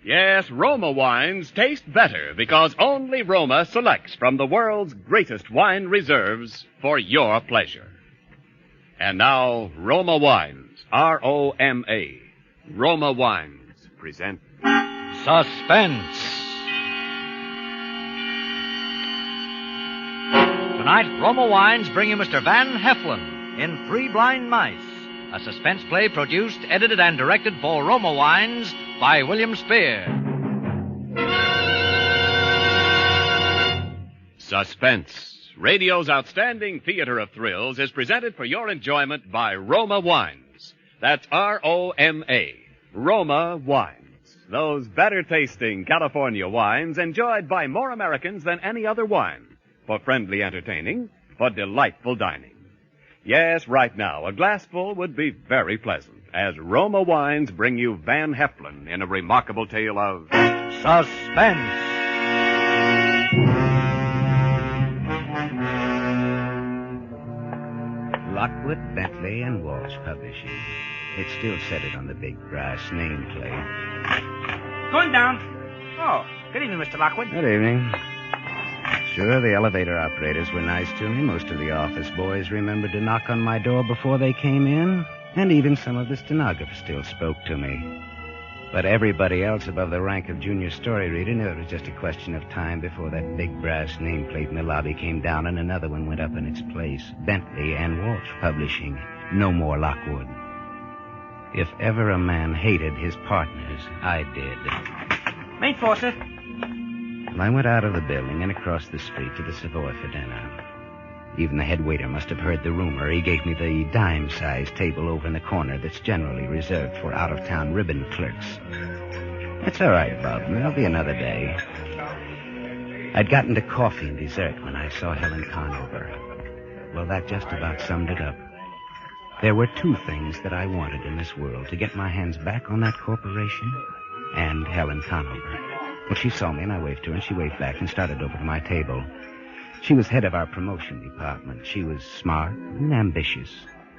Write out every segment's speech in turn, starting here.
Yes, Roma wines taste better because only Roma selects from the world's greatest wine reserves for your pleasure. And now, Roma Wines, R-O-M-A, Roma Wines present Suspense. Tonight, Roma Wines bring you Mr. Van Heflin in Three Blind Mice, a suspense play produced, edited, and directed for Roma Wines by William Spear. Suspense, radio's outstanding theater of thrills, is presented for your enjoyment by Roma Wines. That's R-O-M-A, Roma Wines. Those better-tasting California wines enjoyed by more Americans than any other wine. For friendly entertaining, for delightful dining. Yes, right now, a glassful would be very pleasant, as Roma Wines bring you Van Heflin in a remarkable tale of Suspense. Lockwood, Bentley, and Walsh Publishing. It still said it on the big brass nameplate. Going down. Oh, good evening, Mr. Lockwood. Good evening. Sure, the elevator operators were nice to me. Most of the office boys remembered to knock on my door before they came in. And even some of the stenographers still spoke to me. But everybody else above the rank of junior story reader knew it was just a question of time before that big brass nameplate in the lobby came down and another one went up in its place. Bentley and Walsh Publishing. No more Lockwood. If ever a man hated his partners, I did. Main floor, sir. I went out of the building and across the street to the Savoy for dinner. Even the head waiter must have heard the rumor. He gave me the dime-sized table over in the corner that's generally reserved for out-of-town ribbon clerks. That's all right, Bob. There'll be another day. I'd gotten to coffee and dessert when I saw Helen Conover. Well, that just about summed it up. There were two things that I wanted in this world: to get my hands back on that corporation and Helen Conover. Well, she saw me, and I waved to her, and she waved back and started over to my table. She was head of our promotion department. She was smart and ambitious,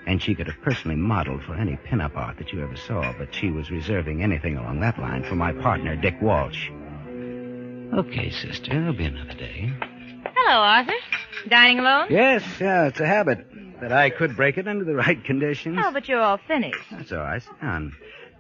and she could have personally modeled for any pin-up art that you ever saw, but she was reserving anything along that line for my partner, Dick Walsh. Okay, sister, there'll be another day. Hello, Arthur. Dining alone? Yes, yeah, it's a habit, but I could break it under the right conditions. Oh, but you're all finished. That's all right. Sit down.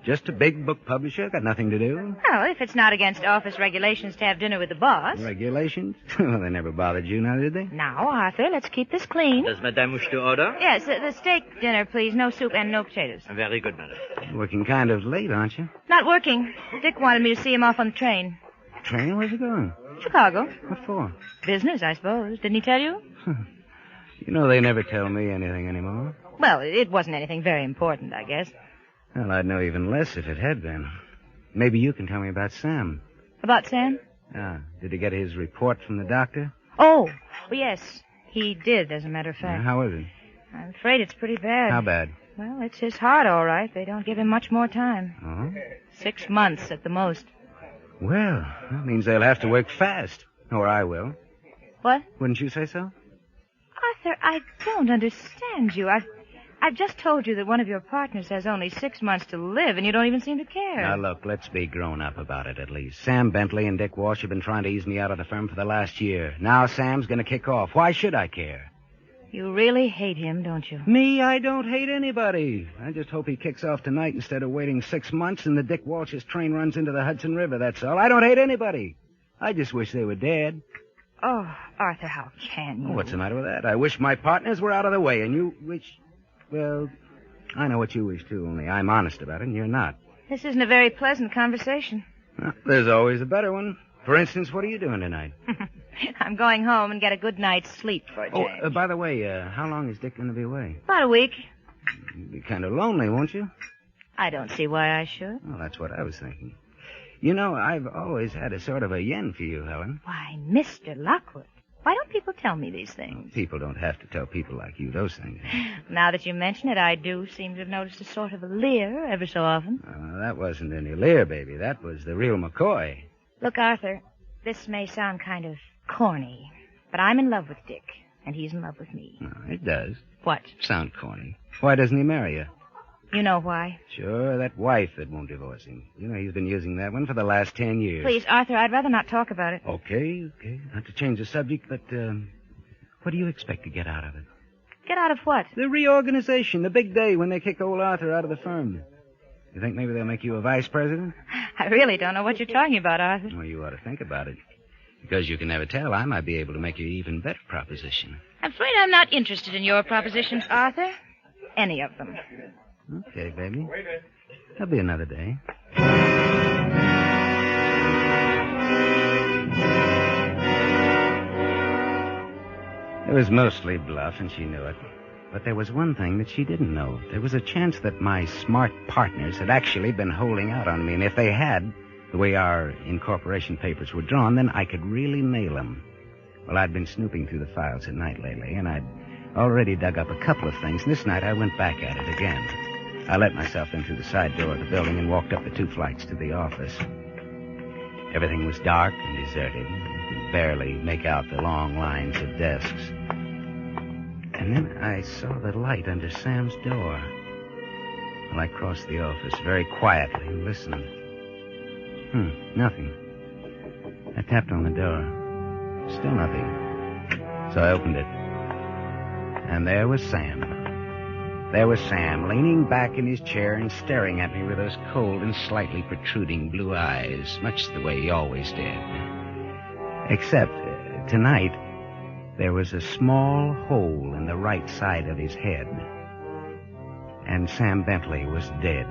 Just a big book publisher, got nothing to do. Well, if it's not against office regulations to have dinner with the boss. Regulations? Well, they never bothered you now, did they? Now, Arthur, let's keep this clean. Does Madame wish to order? Yes, the steak dinner, please. No soup and no potatoes. Very good, madam. Working kind of late, aren't you? Not working. Dick wanted me to see him off on the train. Train? Where's it going? Chicago. What for? Business, I suppose. Didn't he tell you? You know, they never tell me anything anymore. Well, it wasn't anything very important, I guess. Well, I'd know even less if it had been. Maybe you can tell me about Sam. About Sam? Ah, did he get his report from the doctor? Oh, yes. He did, as a matter of fact. How is it? I'm afraid it's pretty bad. How bad? Well, it's his heart, all right. They don't give him much more time. Oh? 6 months at the most. Well, that means they'll have to work fast. Or I will. What? Wouldn't you say so? Arthur, I don't understand you. I've just told you that one of your partners has only 6 months to live, and you don't even seem to care. Now, look, let's be grown up about it, at least. Sam Bentley and Dick Walsh have been trying to ease me out of the firm for the last year. Now Sam's going to kick off. Why should I care? You really hate him, don't you? Me? I don't hate anybody. I just hope he kicks off tonight instead of waiting 6 months and the Dick Walsh's train runs into the Hudson River, that's all. I don't hate anybody. I just wish they were dead. Oh, Arthur, how can you? What's the matter with that? I wish my partners were out of the way, and you wish... Well, I know what you wish, too, only I'm honest about it, and you're not. This isn't a very pleasant conversation. Well, there's always a better one. For instance, what are you doing tonight? I'm going home and get a good night's sleep for a change. Oh, by the way, how long is Dick going to be away? About a week. You'll be kind of lonely, won't you? I don't see why I should. Well, that's what I was thinking. You know, I've always had a sort of a yen for you, Helen. Why, Mr. Lockwood, why don't people tell me these things? People don't have to tell people like you those things. Now that you mention it, I do seem to have noticed a sort of a leer every so often. That wasn't any leer, baby. That was the real McCoy. Look, Arthur, this may sound kind of corny, but I'm in love with Dick, and he's in love with me. It does. What? Sound corny. Why doesn't he marry you? You know why. Sure, that wife that won't divorce him. You know he's been using that one for the last 10 years. Please, Arthur, I'd rather not talk about it. Okay. Not to change the subject, but what do you expect to get out of it? Get out of what? The reorganization, the big day when they kick old Arthur out of the firm. You think maybe they'll make you a vice president? I really don't know what you're talking about, Arthur. Well, you ought to think about it. Because you can never tell, I might be able to make you an even better proposition. I'm afraid I'm not interested in your propositions, Arthur. Any of them. Okay, baby. There'll be another day. It was mostly bluff, and she knew it. But there was one thing that she didn't know. There was a chance that my smart partners had actually been holding out on me, and if they had, the way our incorporation papers were drawn, then I could really nail them. Well, I'd been snooping through the files at night lately, and I'd already dug up a couple of things, and this night I went back at it again. I let myself in through the side door of the building and walked up the 2 flights to the office. Everything was dark and deserted. You could barely make out the long lines of desks. And then I saw the light under Sam's door. Well, I crossed the office very quietly and listened. Nothing. I tapped on the door. Still nothing. So I opened it. And there was Sam. There was Sam, leaning back in his chair and staring at me with those cold and slightly protruding blue eyes, much the way he always did. Except, tonight, there was a small hole in the right side of his head. And Sam Bentley was dead.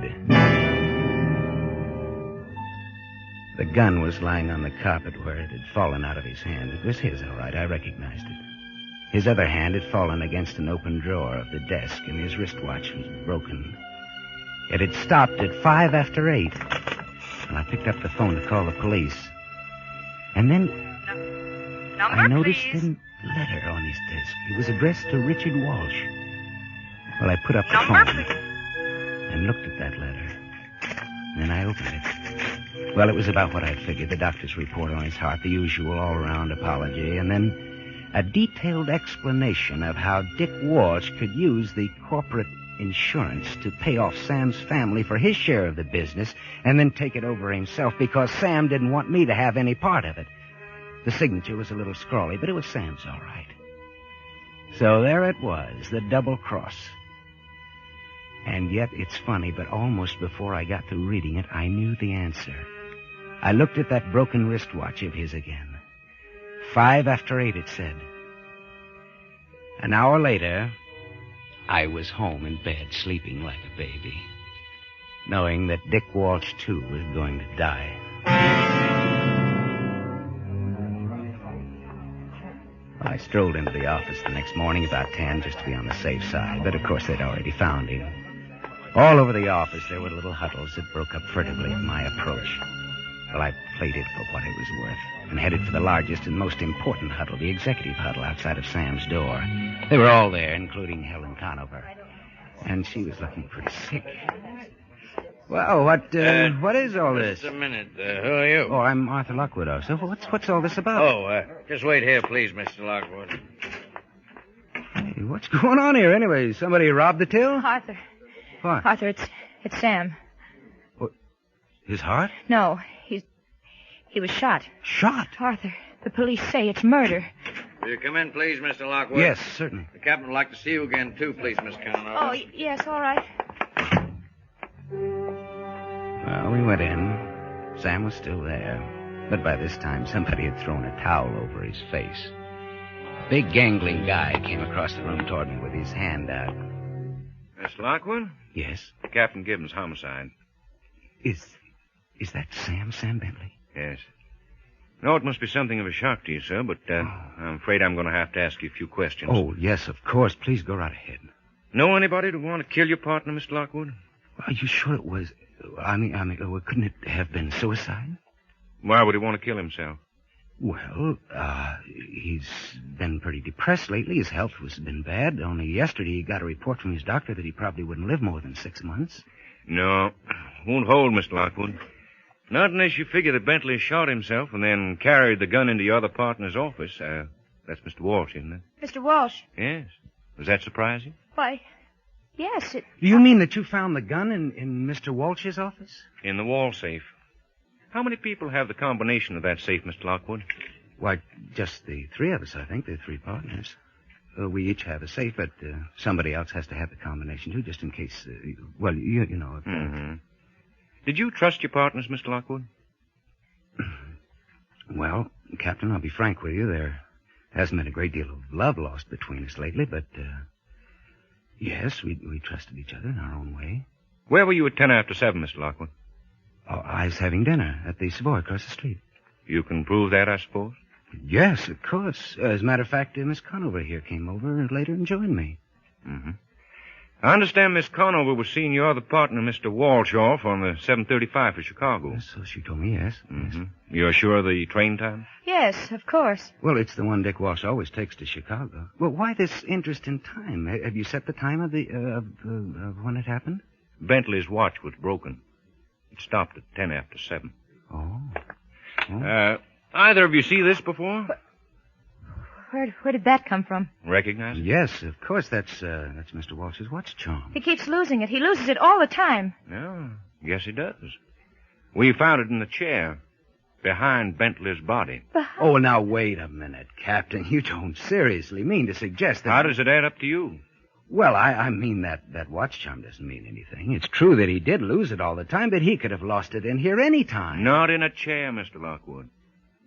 The gun was lying on the carpet where it had fallen out of his hand. It was his, all right. I recognized it. His other hand had fallen against an open drawer of the desk, and his wristwatch was broken. It had stopped at 5 after 8, and I picked up the phone to call the police. And then I noticed a letter on his desk. It was addressed to Richard Walsh. Well, I put up the phone and looked at that letter. Then I opened it. Well, it was about what I'd figured, the doctor's report on his heart, the usual all-around apology, and then a detailed explanation of how Dick Walsh could use the corporate insurance to pay off Sam's family for his share of the business and then take it over himself because Sam didn't want me to have any part of it. The signature was a little scrawly, but it was Sam's all right. So there it was, the double cross. And yet, it's funny, but almost before I got through reading it, I knew the answer. I looked at that broken wristwatch of his again. 5 after 8, it said. An hour later, I was home in bed, sleeping like a baby, knowing that Dick Walsh, too, was going to die. I strolled into the office the next morning about 10 just to be on the safe side, but of course they'd already found him. All over the office there were little huddles that broke up furtively at my approach. Well, I played it for what it was worth and headed for the largest and most important huddle, the executive huddle outside of Sam's door. They were all there, including Helen Conover. And she was looking pretty sick. Well, what is all this? Just a minute. Who are you? Oh, I'm Arthur Lockwood. So what's all this about? Just wait here, please, Mr. Lockwood. Hey, what's going on here anyway? Somebody robbed the till? Arthur. What? Arthur, it's Sam. What? His heart? No, he was shot. Shot? Arthur, the police say it's murder. Will you come in, please, Mr. Lockwood? Yes, certainly. The captain would like to see you again, too, please, Miss Conover. Oh, yes, all right. Well, we went in. Sam was still there. But by this time, somebody had thrown a towel over his face. A big, gangling guy came across the room toward me with his hand out. Miss Lockwood? Yes? Captain Gibbons, homicide. Is that Sam Bentley? Yes. No, it must be something of a shock to you, sir, but I'm afraid I'm going to have to ask you a few questions. Oh, yes, of course. Please go right ahead. Know anybody who want to kill your partner, Mr. Lockwood? Are you sure it was... I mean, couldn't it have been suicide? Why would he want to kill himself? Well, he's been pretty depressed lately. His health has been bad. Only yesterday he got a report from his doctor that he probably wouldn't live more than 6 months. No, won't hold, Mr. Lockwood. Not unless you figure that Bentley shot himself and then carried the gun into your other partner's office. That's Mr. Walsh, isn't it? Mr. Walsh. Yes. Does that surprise you? Why, Yes, Do you mean that you found the gun in Mr. Walsh's office? In the wall safe. How many people have the combination of that safe, Mr. Lockwood? Why, just the three of us, I think. The three partners. We each have a safe, but somebody else has to have the combination, too, just in case, you know. If, Mm-hmm. Did you trust your partners, Mr. Lockwood? Well, Captain, I'll be frank with you. There hasn't been a great deal of love lost between us lately, but, yes, we trusted each other in our own way. Where were you at 7:10, Mr. Lockwood? Oh, I was having dinner at the Savoy across the street. You can prove that, I suppose? Yes, of course. As a matter of fact, Miss Conover here came over later and joined me. Mm-hmm. I understand Miss Conover was seeing your other partner, Mr. Walsh, off on the 7:35 for Chicago. So she told me, yes. Mm-hmm. You're sure of the train time? yes, of course. Well, it's the one Dick Walsh always takes to Chicago. Well, why this interest in time? Have you set the time of when it happened? Bentley's watch was broken. It stopped at 7:10. Oh. Either of you see this before? Where did that come from? Recognize it? Yes, of course. That's Mr. Walsh's watch charm. He keeps losing it. He loses it all the time. Yeah, yes, he does. We found it in the chair behind Bentley's body. Oh, now, wait a minute, Captain. You don't seriously mean to suggest that... How does it add up to you? Well, I mean that watch charm doesn't mean anything. It's true that he did lose it all the time, but he could have lost it in here any time. Not in a chair, Mr. Lockwood.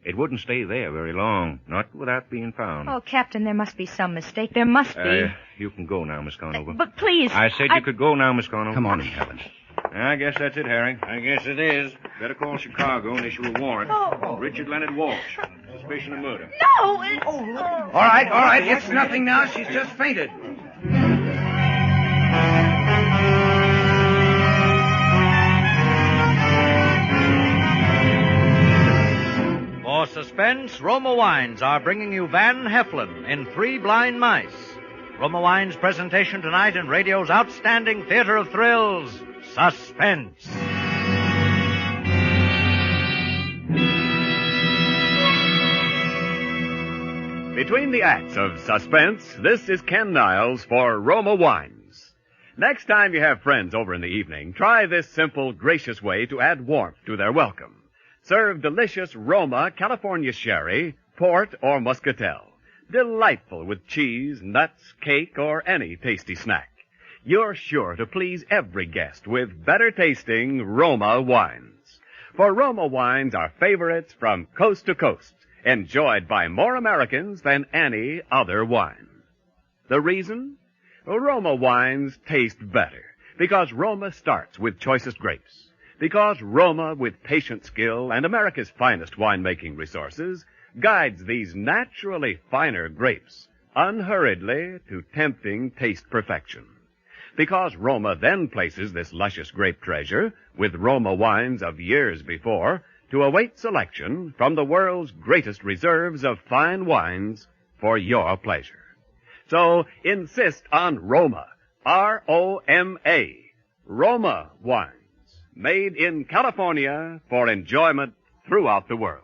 It wouldn't stay there very long, not without being found. Oh, Captain, there must be some mistake. There must be. You can go now, Miss Conover. But please. I said you could go now, Miss Conover. Come on, Helen. I guess that's it, Harry. I guess it is. Better call Chicago and issue a warrant. Oh. Richard Leonard Walsh. Suspicion of murder. No! All right. It's nothing now. She's just fainted. For Suspense, Roma Wines are bringing you Van Heflin in Three Blind Mice. Roma Wines' presentation tonight in radio's outstanding theater of thrills, Suspense. Between the acts of Suspense, this is Ken Niles for Roma Wines. Next time you have friends over in the evening, try this simple, gracious way to add warmth to their welcome. Serve delicious Roma California sherry, port, or muscatel. Delightful with cheese, nuts, cake, or any tasty snack. You're sure to please every guest with better-tasting Roma wines. For Roma wines are favorites from coast to coast, enjoyed by more Americans than any other wine. The reason? Well, Roma wines taste better because Roma starts with choicest grapes. Because Roma, with patient skill and America's finest winemaking resources, guides these naturally finer grapes unhurriedly to tempting taste perfection. Because Roma then places this luscious grape treasure with Roma wines of years before to await selection from the world's greatest reserves of fine wines for your pleasure. So insist on Roma, R-O-M-A, Roma wines. Made in California for enjoyment throughout the world.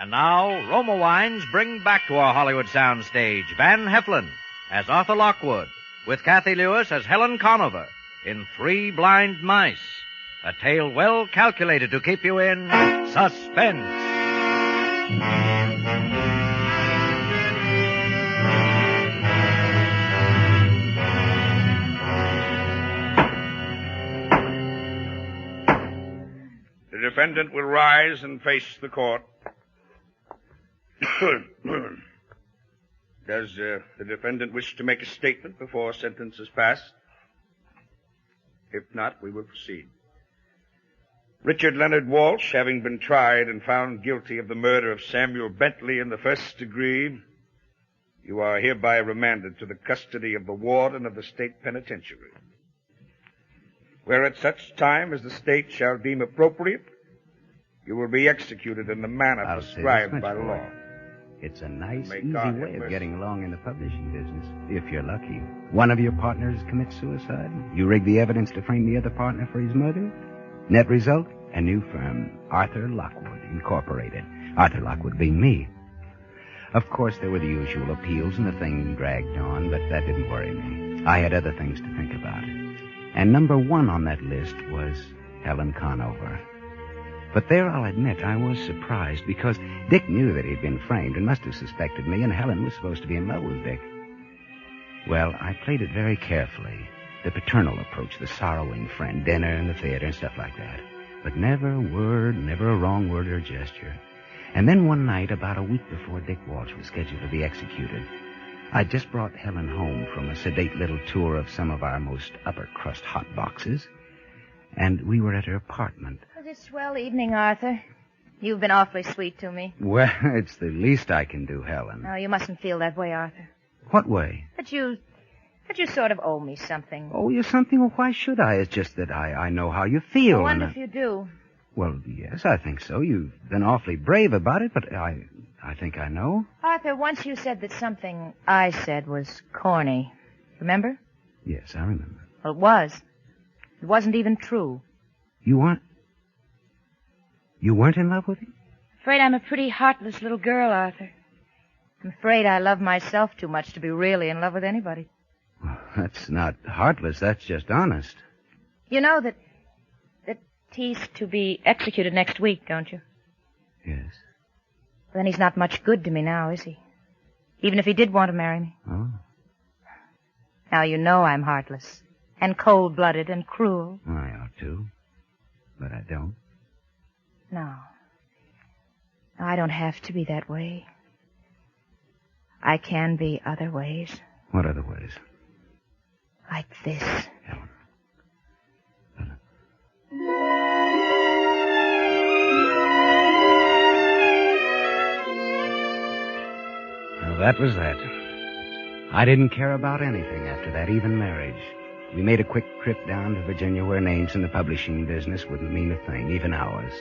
And now, Roma Wines bring back to our Hollywood soundstage Van Heflin as Arthur Lockwood, with Kathy Lewis as Helen Conover in Three Blind Mice, a tale well calculated to keep you in suspense. The defendant will rise and face the court. Does the defendant wish to make a statement before sentence is passed? If not, we will proceed. Richard Leonard Walsh, having been tried and found guilty of the murder of Samuel Bentley in the first degree, you are hereby remanded to the custody of the warden of the state penitentiary, where at such time as the state shall deem appropriate, you will be executed in the manner prescribed by law. It's a nice, May easy God have way of mercy. getting along in the publishing business, if you're lucky. One of your partners commits suicide. You rig the evidence to frame the other partner for his murder. Net result, a new firm, Arthur Lockwood, Incorporated. Arthur Lockwood being me. Of course, there were the usual appeals, and the thing dragged on, but that didn't worry me. I had other things to think about. And number one on that list was Helen Conover. But there, I'll admit, I was surprised because Dick knew that he'd been framed and must have suspected me, and Helen was supposed to be in love with Dick. Well, I played it very carefully. The paternal approach, the sorrowing friend, dinner and the theater and stuff like that. But never a word, never a wrong word or gesture. And then one night, about a week before Dick Walsh was scheduled to be executed, I just brought Helen home from a sedate little tour of some of our most upper-crust hot boxes, and we were at her apartment. It was a swell evening, Arthur. You've been awfully sweet to me. Well, it's the least I can do, Helen. No, you mustn't feel that way, Arthur. What way? That you sort of owe me something. Owe you something? Well, why should I? It's just that I know how you feel. I wonder if you do. Well, yes, I think so. You've been awfully brave about it, but I think I know. Arthur, once you said that something I said was corny. Remember? Yes, I remember. Well, it was. It wasn't even true. You weren't in love with him? Afraid I'm a pretty heartless little girl, Arthur. I'm afraid I love myself too much to be really in love with anybody. Well, that's not heartless. That's just honest. You know that he's to be executed next week, don't you? Yes. Then he's not much good to me now, is he? Even if he did want to marry me. Oh. Now you know I'm heartless and cold-blooded and cruel. I ought to, but I don't. No. I don't have to be that way. I can be other ways. What other ways? Like this. Helen. Well, that was that. I didn't care about anything after that, even marriage. We made a quick trip down to Virginia where names in the publishing business wouldn't mean a thing, even ours.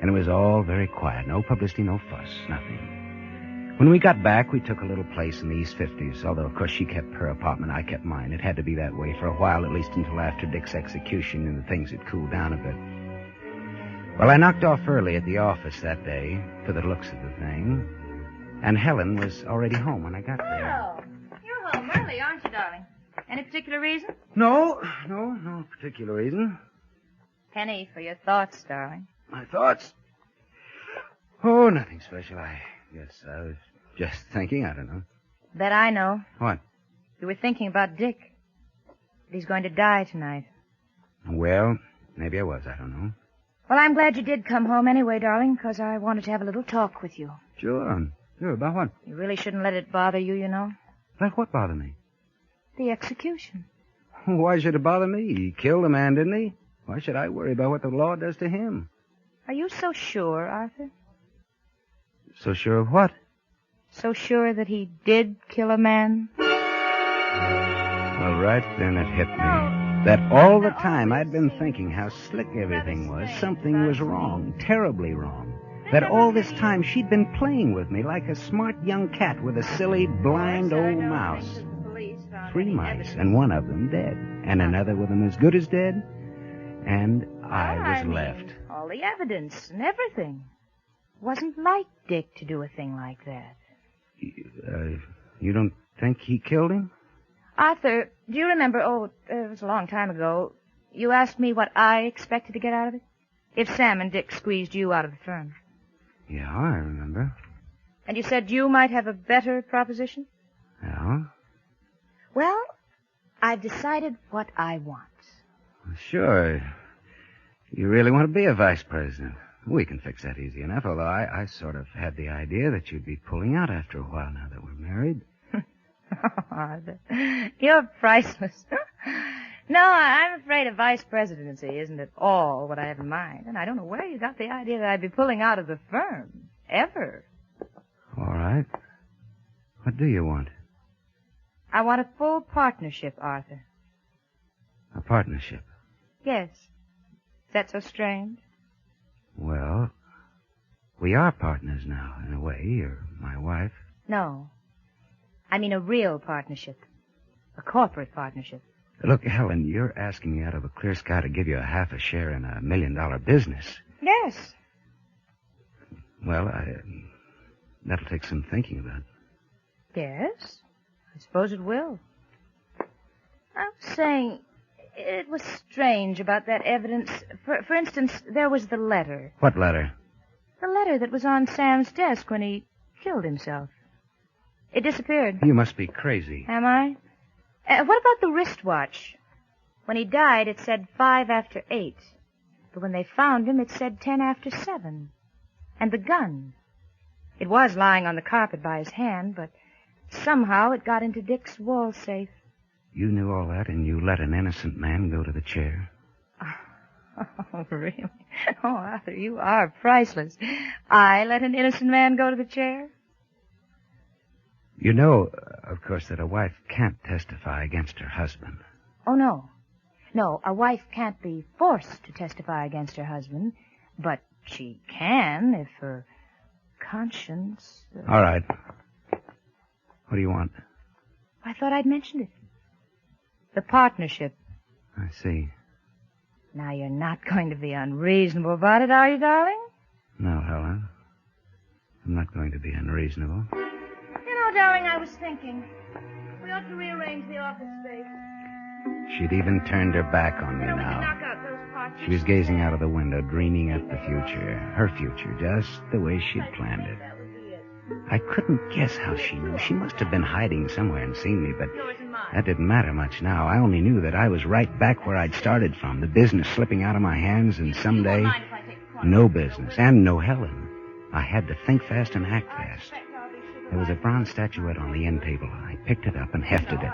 And it was all very quiet. No publicity, no fuss, nothing. When we got back, we took a little place in the East 50s, although, of course, she kept her apartment, I kept mine. It had to be that way for a while, at least until after Dick's execution and things had cooled down a bit. Well, I knocked off early at the office that day, for the looks of the thing, and Helen was already home when I got there. Oh, you're home early, aren't you, darling? Any particular reason? No particular reason. Penny for your thoughts, darling. My thoughts? Oh, nothing special. I guess I was just thinking. I don't know. Bet I know. What? You were thinking about Dick. That he's going to die tonight. Well, maybe I was. I don't know. Well, I'm glad you did come home anyway, darling, because I wanted to have a little talk with you. Sure. Sure, about what? You really shouldn't let it bother you, you know. Let what bother me? The execution. Why should it bother me? He killed a man, didn't he? Why should I worry about what the law does to him? Are you so sure, Arthur? So sure of what? So sure that he did kill a man? Well, right then it hit me. That all the time I'd been thinking how slick everything was. Something was wrong, terribly wrong. That all this time she'd been playing with me like a smart young cat with a silly, blind old mouse. 3 mice, and one of them dead. And another with them as good as dead. And I was left. All the evidence and everything. Wasn't like Dick to do a thing like that. You don't think he killed him? Arthur, do you remember, it was a long time ago, you asked me what I expected to get out of it? If Sam and Dick squeezed you out of the firm. Yeah, I remember. And you said you might have a better proposition? Yeah? Well, I've decided what I want. Sure. You really want to be a vice president? We can fix that easy enough, although I sort of had the idea that you'd be pulling out after a while now that we're married. Arthur, you're priceless. No, I'm afraid a vice presidency isn't at all what I have in mind. And I don't know where you got the idea that I'd be pulling out of the firm. Ever. All right. What do you want? I want a full partnership, Arthur. A partnership? Yes. Is that so strange? Well, we are partners now, in a way. You're my wife. No. I mean a real partnership. A corporate partnership. Look, Helen, you're asking me out of a clear sky to give you a half a share in $1 million business. Yes. Well, that'll take some thinking about. Yes. I suppose it will. I was saying, it was strange about that evidence. For instance, there was the letter. What letter? The letter that was on Sam's desk when he killed himself. It disappeared. You must be crazy. Am I? What about the wristwatch? When he died, it said 5 after 8. But when they found him, it said 10 after 7. And the gun. It was lying on the carpet by his hand, but somehow it got into Dick's wall safe. You knew all that, and you let an innocent man go to the chair? Oh, really? Oh, Arthur, you are priceless. I let an innocent man go to the chair? You know, of course, that a wife can't testify against her husband. Oh, no. No, a wife can't be forced to testify against her husband, but she can if her conscience... All right. What do you want? I thought I'd mentioned it. The partnership. I see. Now, you're not going to be unreasonable about it, are you, darling? No, Helen. I'm not going to be unreasonable. You know, darling, I was thinking, we ought to rearrange the office space. She'd even turned her back on me We can now. knock out those partners. She was gazing out of the window, dreaming up the future. Her future, just the way she'd planned it. That would be it. I couldn't guess how she knew. She must have been hiding somewhere and seen me, but Yours and mine. that didn't matter much now. I only knew that I was right back where I'd started from, the business slipping out of my hands, and someday, Mind if I take a corner? no business, and no Helen. I had to think fast and act fast. There was a bronze statuette on the end table. I picked it up and hefted it.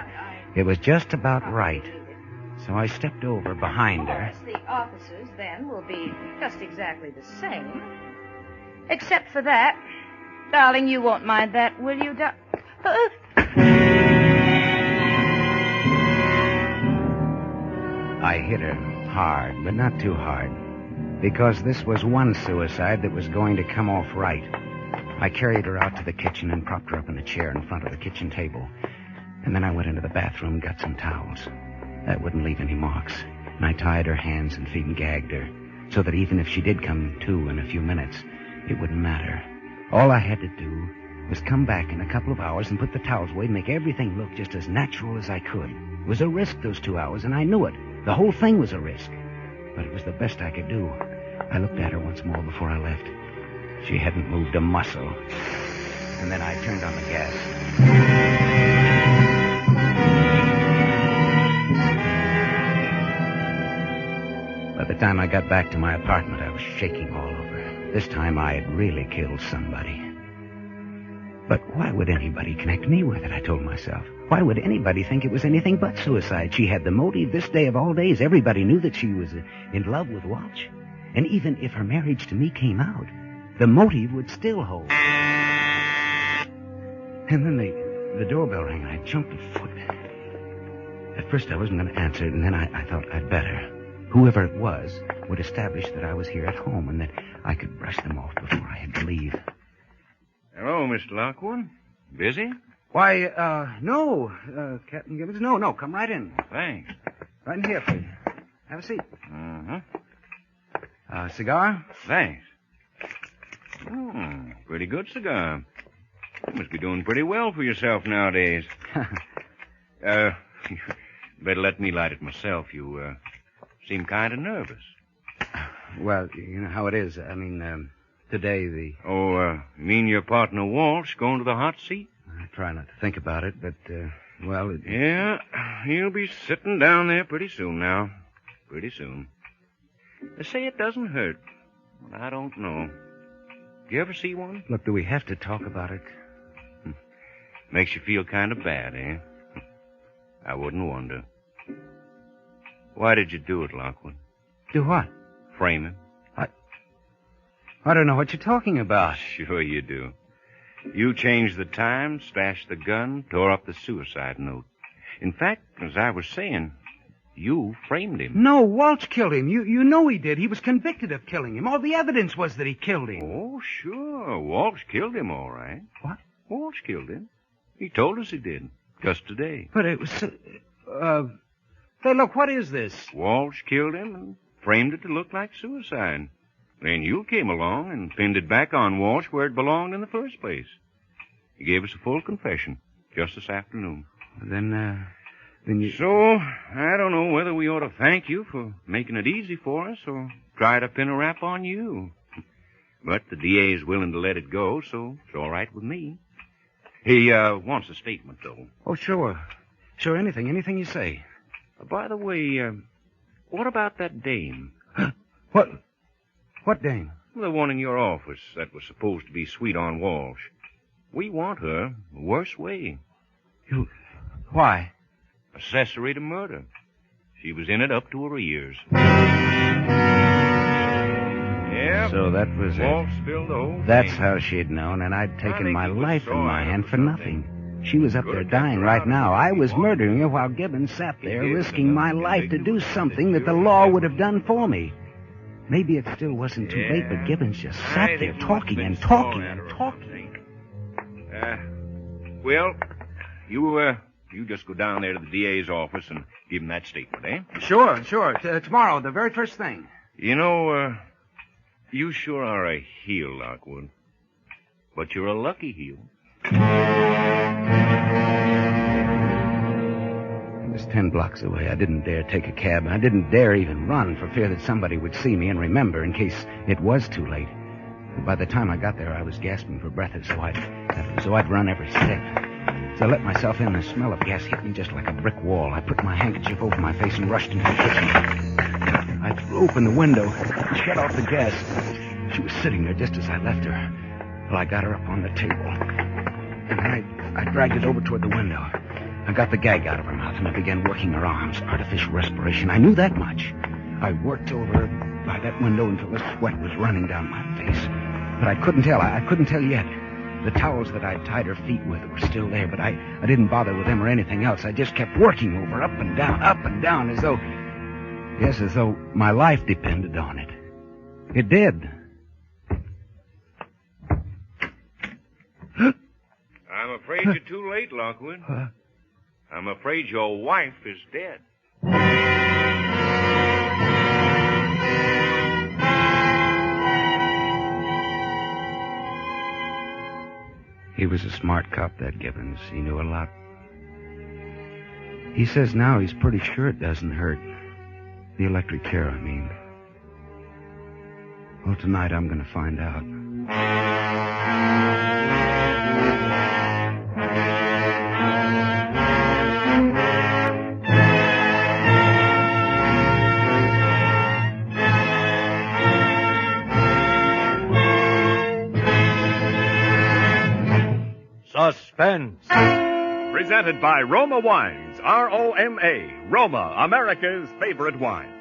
It was just about right. So I stepped over behind her. Of course, the offices, then, will be just exactly the same. Except for that. Darling, you won't mind that, will you, I hit her hard, but not too hard, because this was one suicide that was going to come off right. I carried her out to the kitchen and propped her up in a chair in front of the kitchen table. And then I went into the bathroom and got some towels. That wouldn't leave any marks. And I tied her hands and feet and gagged her, so that even if she did come to in a few minutes, it wouldn't matter. All I had to do was come back in a couple of hours and put the towels away and make everything look just as natural as I could. It was a risk, those 2 hours, and I knew it. The whole thing was a risk. But it was the best I could do. I looked at her once more before I left. She hadn't moved a muscle. And then I turned on the gas. By the time I got back to my apartment, I was shaking all over. This time I had really killed somebody. But why would anybody connect me with it, I told myself. Why would anybody think it was anything but suicide? She had the motive this day of all days. Everybody knew that she was in love with Walsh. And even if her marriage to me came out, the motive would still hold. And then the doorbell rang, and I jumped a foot. At first I wasn't going to answer it, and then I thought I'd better. Whoever it was would establish that I was here at home and that I could brush them off before I had to leave. Hello, Mr. Lockwood. Busy? Why, no, Captain Gibbons. No, come right in. Thanks. Right in here, please. Have a seat. Uh-huh. Cigar? Thanks. Pretty good cigar. You must be doing pretty well for yourself nowadays. Better let me light it myself. You, seem kind of nervous. Well, you know how it is. I mean, today the... Oh, you mean your partner Walsh going to the hot seat? I try not to think about it, but, well... Yeah, he'll be sitting down there pretty soon now. Pretty soon. They say it doesn't hurt. But I don't know. Do you ever see one? Look, do we have to talk about it? Makes you feel kind of bad, eh? I wouldn't wonder. Why did you do it, Lockwood? Do what? Frame him? I don't know what you're talking about. Sure you do. You changed the time, stashed the gun, tore up the suicide note. In fact, as I was saying, you framed him. No, Walsh killed him. You know he did. He was convicted of killing him. All the evidence was that he killed him. Oh, sure. Walsh killed him, all right. What? Walsh killed him. He told us he did. Just today. But it was... Say, look, what is this? Walsh killed him and framed it to look like suicide. Then you came along and pinned it back on Walsh where it belonged in the first place. He gave us a full confession just this afternoon. Then Then you... So, I don't know whether we ought to thank you for making it easy for us or try to pin a rap on you. But the DA's willing to let it go, so it's all right with me. He wants a statement, though. Oh, sure. Sure, anything you say. By the way, what about that dame? What? What dame? The one in your office that was supposed to be sweet on Walsh. We want her the worst way. You... Why? Accessory to murder. She was in it up to her ears. Yeah. So that was Walsh it. spilled the whole That's thing. how she'd known, and I'd taken think my he was life in my sore hand or for something. nothing. She was up there Good, dying kept her right out now. of I the was people. murdering her while Gibbons sat there, did, risking but my nothing life to they do do something was that the do law it. would have done for me. Maybe it still wasn't too late, but Yeah. Gibbons just I sat think there he must talking have and been talking sore at and her or talking. Well, you just go down there to the DA's office and give him that statement, eh? Sure. Tomorrow, the very first thing. You know, you sure are a heel, Lockwood. But you're a lucky heel. It was 10 blocks away. I didn't dare take a cab, and I didn't dare even run for fear that somebody would see me and remember in case it was too late. But by the time I got there, I was gasping for breath, so I'd run every step. So I let myself in, the smell of gas hit me just like a brick wall. I put my handkerchief over my face and rushed into the kitchen. I threw open the window, shut off the gas. She was sitting there just as I left her. Well, I got her up on the table, and I dragged it over toward the window. I got the gag out of her mouth, and I began working her arms, artificial respiration. I knew that much. I worked over her by that window until the sweat was running down my face. But I couldn't tell. I couldn't tell yet. The towels that I'd tied her feet with were still there, but I didn't bother with them or anything else. I just kept working over her, up and down, as though my life depended on it. It did. I'm afraid you're too late, Lockwood. I'm afraid your wife is dead. He was a smart cop, that Gibbons. He knew a lot. He says now he's pretty sure it doesn't hurt. The electric chair, I mean. Well, tonight I'm going to find out. Suspense. Presented by Roma Wines, R-O-M-A, Roma, America's favorite wine.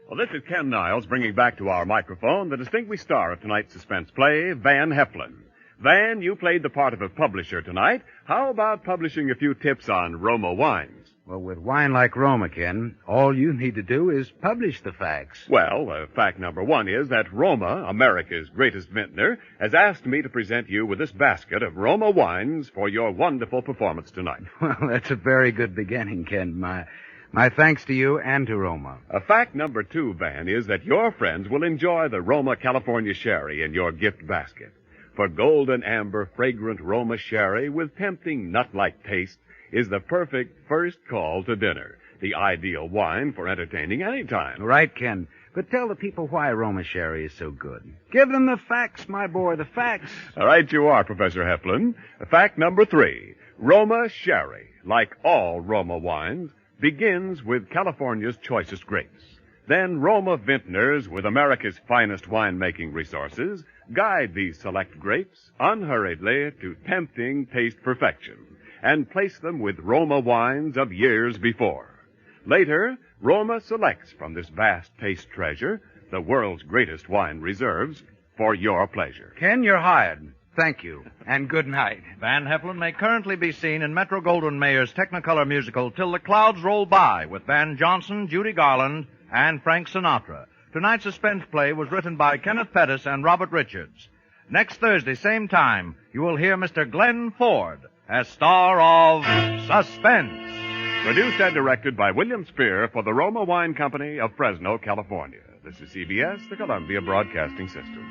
Well, this is Ken Niles bringing back to our microphone the distinguished star of tonight's suspense play, Van Heflin. Van, you played the part of a publisher tonight. How about publishing a few tips on Roma wines? Well, with wine like Roma, Ken, all you need to do is publish the facts. Well, fact number one is that Roma, America's greatest vintner, has asked me to present you with this basket of Roma wines for your wonderful performance tonight. Well, that's a very good beginning, Ken. My thanks to you and to Roma. Fact number two, Van, is that your friends will enjoy the Roma California Sherry in your gift basket. For golden amber, fragrant Roma Sherry with tempting nut-like taste is the perfect first call to dinner. The ideal wine for entertaining any time. Right, Ken. But tell the people why Roma Sherry is so good. Give them the facts, my boy, the facts. All right, you are, Professor Heflin. Fact number three. Roma Sherry, like all Roma wines, begins with California's choicest grapes. Then Roma vintners, with America's finest winemaking resources, guide these select grapes unhurriedly to tempting taste perfection and place them with Roma wines of years before. Later, Roma selects from this vast taste treasure the world's greatest wine reserves for your pleasure. Ken, you're hired. Thank you, and good night. Van Heflin may currently be seen in Metro-Goldwyn-Mayer's Technicolor musical Till the Clouds Roll By with Van Johnson, Judy Garland, and Frank Sinatra. Tonight's suspense play was written by Kenneth Pettis and Robert Richards. Next Thursday, same time, you will hear Mr. Glenn Ford as star of Suspense. Produced and directed by William Spear for the Roma Wine Company of Fresno, California. This is CBS, the Columbia Broadcasting System.